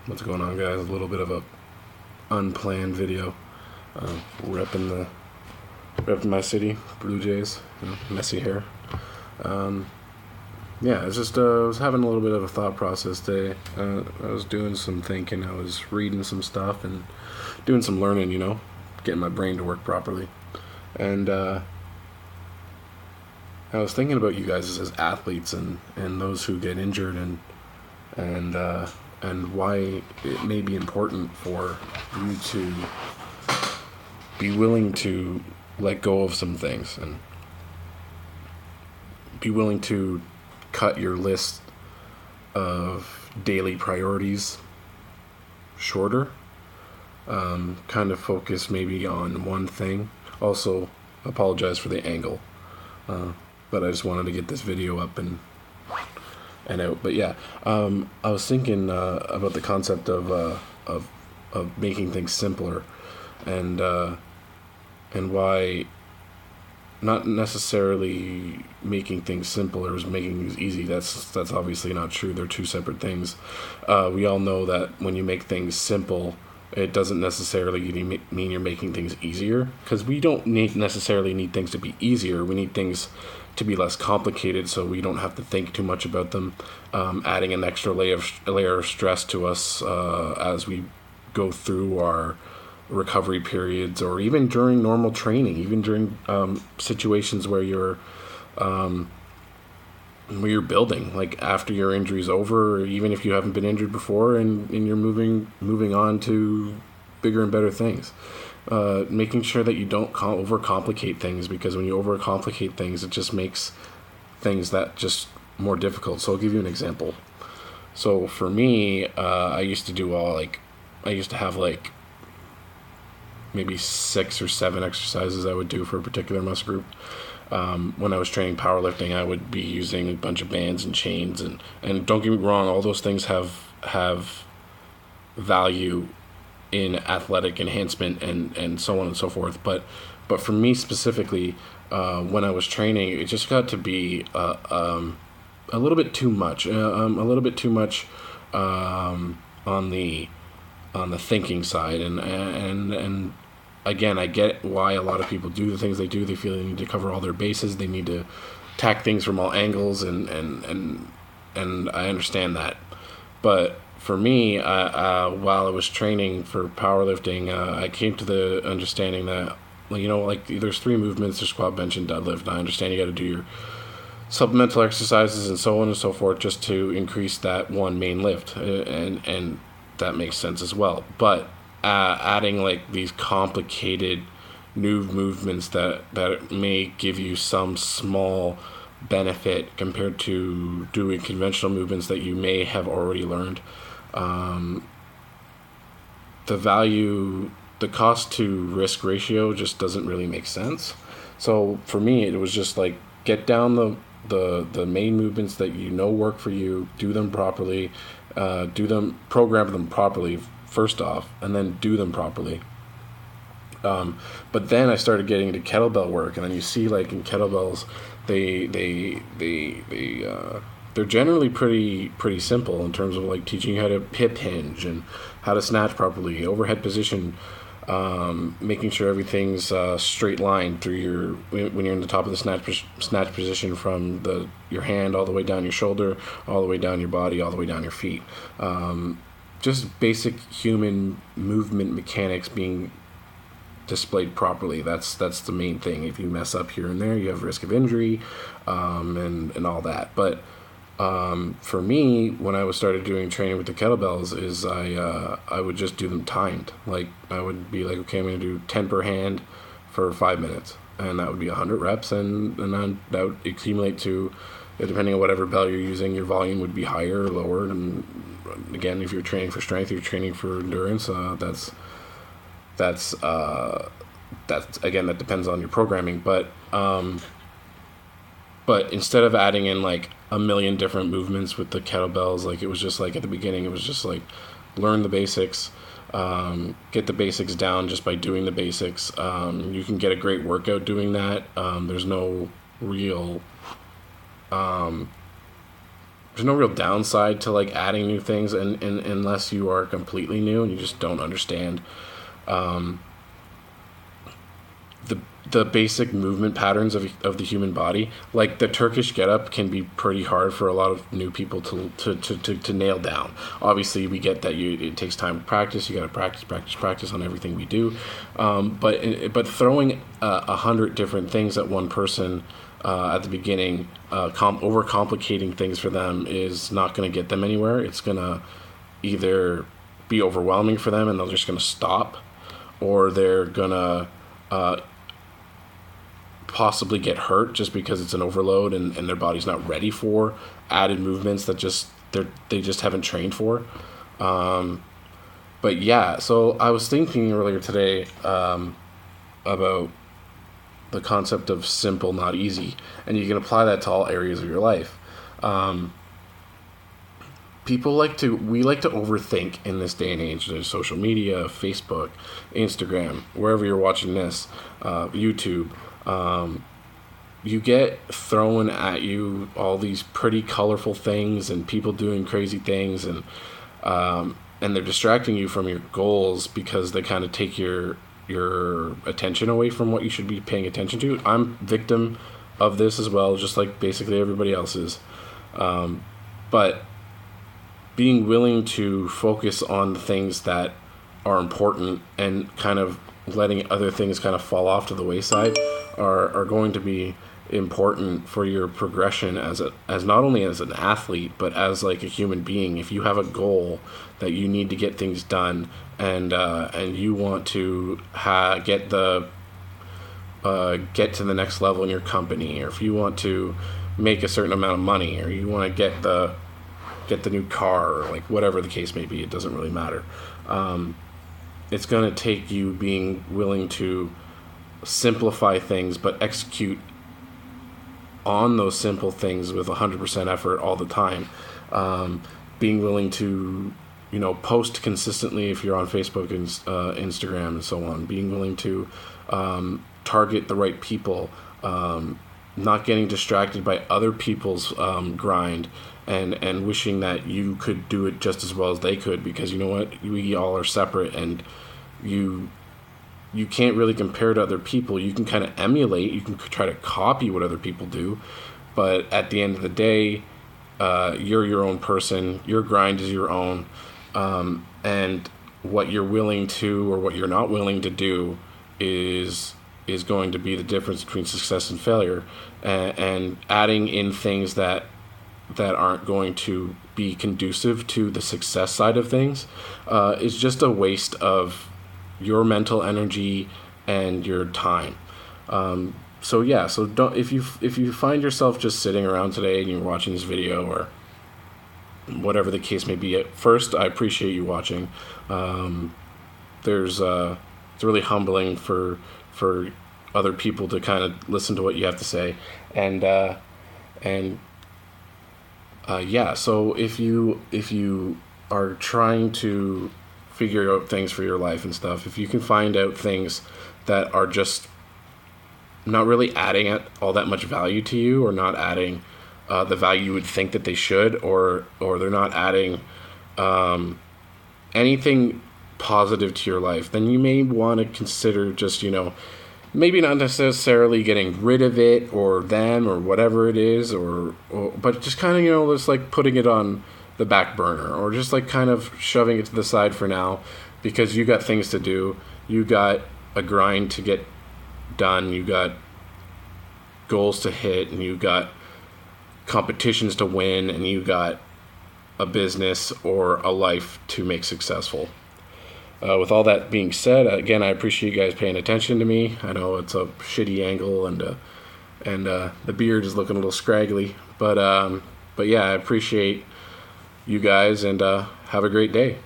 What's going on, guys? A little bit of a unplanned video. Repping my city, Blue Jays. Messy hair. Um, yeah, it's just I was having a little bit of a thought process today. I was doing some thinking. I was reading some stuff and doing some learning. Getting my brain to work properly. And I was thinking about you guys as athletes and those who get injured and and why it may be important for you to be willing to let go of some things and be willing to cut your list of daily priorities shorter. Kind of focus maybe on one thing. Also, apologize for the angle, but I just wanted to get this video up and out. But yeah, I was thinking about the concept of making things simpler, and why not necessarily making things simpler is making things easy. That's obviously not true. They're two separate things. We all know that when you make things simple, it doesn't necessarily mean you're making things easier, because we don't necessarily need things to be easier. We need things to be less complicated, so we don't have to think too much about them, adding an extra layer of stress to us as we go through our recovery periods, or even during normal training, even during situations where you're building, like after your injury's over, or even if you haven't been injured before, and you're moving on to bigger and better things. Making sure that you don't overcomplicate things, because when you overcomplicate things, it just makes things that just more difficult. So I'll give you an example. So for me, I used to have like maybe 6 or 7 exercises I would do for a particular muscle group. When I was training powerlifting, I would be using a bunch of bands and chains, and don't get me wrong, all those things have value in athletic enhancement and so on and so forth. But for me specifically, when I was training, it just got to be a little bit too much. On the thinking side, and again, I get why a lot of people do the things they do. They feel they need to cover all their bases. They need to attack things from all angles, and I understand that. But for me, while I was training for powerlifting, I came to the understanding that, there's 3 movements: there's squat, bench, and deadlift. And I understand you got to do your supplemental exercises and so on and so forth just to increase that one main lift, and that makes sense as well. But adding like these complicated new movements that may give you some small benefit compared to doing conventional movements that you may have already learned, the cost to risk ratio just doesn't really make sense. So for me, it was just like, get down the main movements that work for you, do them properly, program them properly first off, and then do them properly. But then I started getting into kettlebell work, and then you see, like, in kettlebells, they're generally pretty simple in terms of like teaching you how to hip hinge and how to snatch properly, overhead position, making sure everything's straight line through when you're in the top of the snatch position, from your hand all the way down your shoulder, all the way down your body, all the way down your feet. Just basic human movement mechanics being displayed properly. That's the main thing. If you mess up here and there, you have risk of injury, and all that. But for me, when I started doing training with the kettlebells, is I would just do them timed. Like, I would be like, okay, I'm going to do 10 per hand for 5 minutes, and that would be 100 reps, and then that would accumulate to, depending on whatever bell you're using, your volume would be higher or lower. And again, if you're training for strength, you're training for endurance. That's again, that depends on your programming. But instead of adding in like a million different movements with the kettlebells, like, it was just like, at the beginning, it was just like, learn the basics, get the basics down just by doing the basics. You can get a great workout doing that. There's no real there's no real downside to like adding new things, and unless you are completely new and you just don't understand the basic movement patterns of the human body. Like the Turkish getup can be pretty hard for a lot of new people to nail down. Obviously, we get that it takes time to practice. You got to practice on everything we do. But throwing 100 different things at one person at the beginning, overcomplicating things for them is not going to get them anywhere. It's going to either be overwhelming for them and they're just going to stop, or they're going to possibly get hurt just because it's an overload and their body's not ready for added movements that they just haven't trained for. But yeah, so I was thinking earlier today about the concept of simple, not easy, and you can apply that to all areas of your life. We like to overthink in this day and age. There's social media, Facebook, Instagram, wherever you're watching this, YouTube. You get thrown at you all these pretty colorful things and people doing crazy things, and they're distracting you from your goals because they kind of take your attention away from what you should be paying attention to. I'm victim of this as well, just like basically everybody else is. But being willing to focus on the things that are important and kind of letting other things kind of fall off to the wayside are going to be important for your progression as not only as an athlete but as like a human being. If you have a goal that you need to get things done, and you want to get to the next level in your company, or if you want to make a certain amount of money, or you want to get the new car, or like whatever the case may be, it doesn't really matter. It's going to take you being willing to simplify things but execute on those simple things with 100% effort all the time. Being willing to post consistently if you're on Facebook and Instagram and so on. Being willing to target the right people, not getting distracted by other people's grind, and wishing that you could do it just as well as they could, because you know what, we all are separate, and you can't really compare to other people. You can kind of emulate, you can try to copy what other people do, but at the end of the day, you're your own person, your grind is your own, and what you're willing to or what you're not willing to do is going to be the difference between success and failure. And adding in things that aren't going to be conducive to the success side of things is just a waste of your mental energy and your time. So don't, if you find yourself just sitting around today and you're watching this video or whatever the case may be, at first I appreciate you watching. It's really humbling for other people to kind of listen to what you have to say, so if you are trying to figure out things for your life and stuff, if you can find out things that are just not really adding all that much value to you, or not adding the value you would think that they should, or they're not adding anything positive to your life, then you may want to consider just, maybe not necessarily getting rid of it or them or whatever it is, but just kind of, just like putting it on the back burner, or just like kind of shoving it to the side for now, because you got things to do, you got a grind to get done, you got goals to hit, and you got competitions to win, and you got a business or a life to make successful. With all that being said, again, I appreciate you guys paying attention to me. I know it's a shitty angle, and the beard is looking a little scraggly, but yeah, I appreciate you guys, and have a great day.